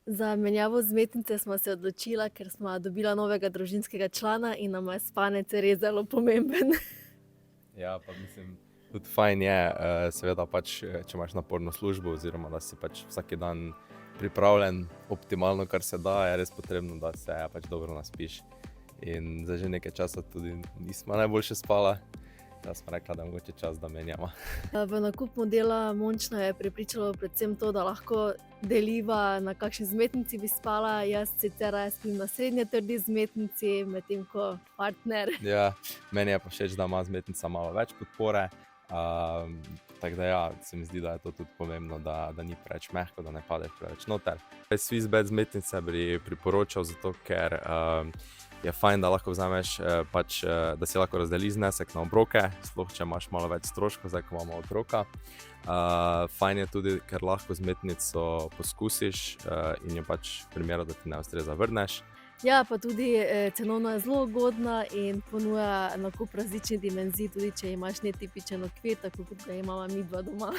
Za menjavo vzmetnice smo se odločila, ker sva dobila novega družinskega člana in nama je spanec res zelo pomemben. Ja, pa mislim, tudi fajn je, seveda pač, če imaš naporno službo oziroma da si pač vsak dan pripravljen optimalno, kar se da, je res potrebno, da se pač dobro naspiš. In zdaj že nekaj časa tudi nisva najboljše spala, da smo rekla, da je mogoče čas, da menjava. V nakup modela Mončna je prepričalo predvsem to, da lahko deliva, na kakšni vzmetnici bi spala. Jaz sicer raje spim na srednje trdi vzmetnici, medtem ko partner. Ja, meni je pa všeč, da ima vzmetnica malo več podpore. Tako da ja, se mi zdi, da je to tudi pomembno, da ni preveč mehko, da ne padeš preveč noter. Swissbed vzmetnice bi priporočal, zato ker je fajn, da lahko vzameš, da si lahko razdeliš znesek na obroke, sploh če imaš malo več stroškov, zdaj ko imamo otroka. Fajn je tudi, ker lahko vzmetnico poskusiš in jo pač v primeru, da ti ne ustreza, vrneš. Ja, pa tudi cenovno je zelo ugodna in ponuja nakup različnih dimenzij, tudi če imaš netipičen okvir, tako kot ga imava midva doma.